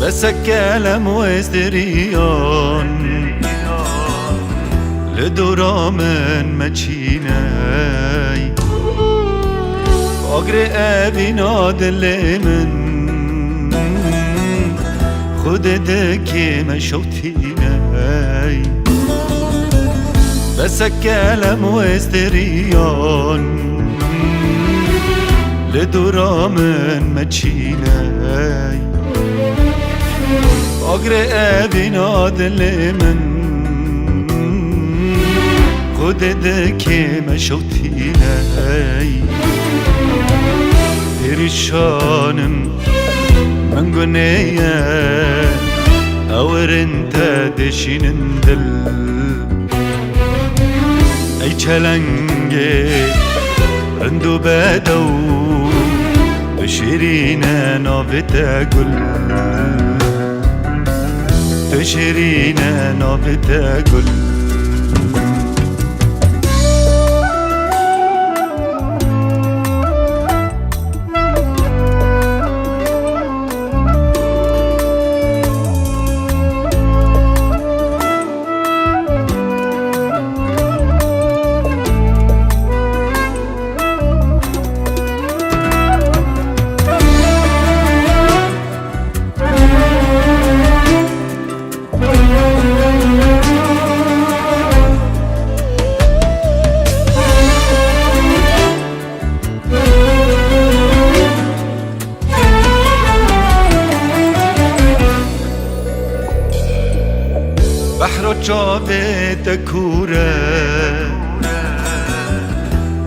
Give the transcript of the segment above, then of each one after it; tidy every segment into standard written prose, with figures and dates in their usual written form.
بس كلام وزدريان لدورا من مچيناي اقري ابي نادل من خود دكي مشوتيناي بس كلام وزدريان لدورا من مچيناي اقري ابي نادل من خود دكي مشوتيناي perişanım من قنية اور انت دشين دل اي چلنگه رندو بدو بشيرينه نافته گل بشيرينه نافته گل بحر جاوه دکوره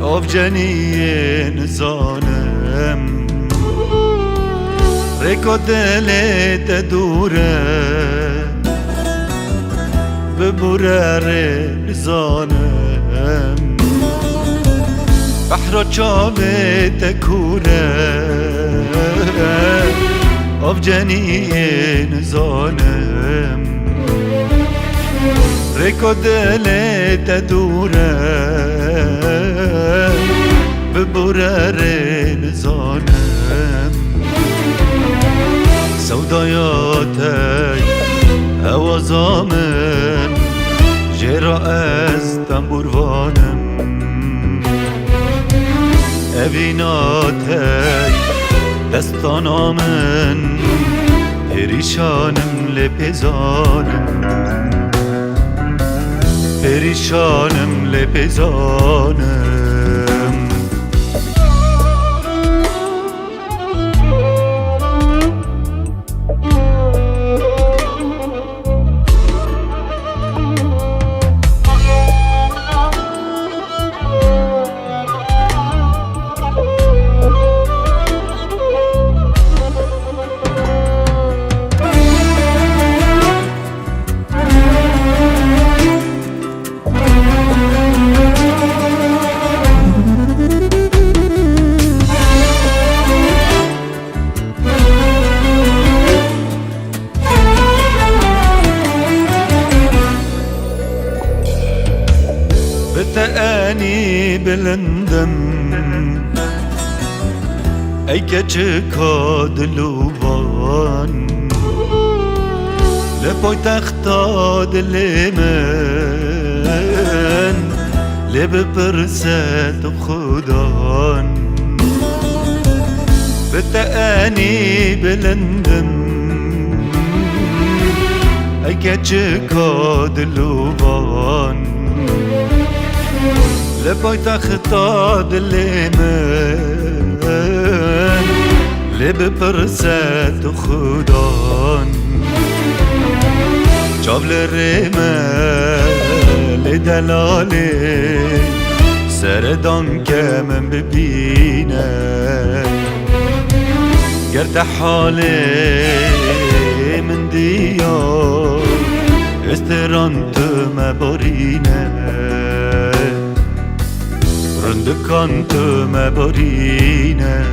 آب جنیه نزانم ریکو دلت دوره ببوره نزانم بحر جاوه دکوره آب جنیه نزانم ریکو دلت دوره ببوره نزانم سودایاتی اوازامن جرا از تنبوروانم اویناتی دستانامن پریشانم لپزانم perişanım lepezanım بتأني بلندم ای کچه کادلوان لپای تختا دل من لب پرسد خدان بتأني منی بلندم ای کچکا دلوان لبای تختا دل من لب پرست خدان چاول ریمه دلاله سردان که من ببینه گرد حاله من دیار استران تو مبارینه رندکان تو مبارینه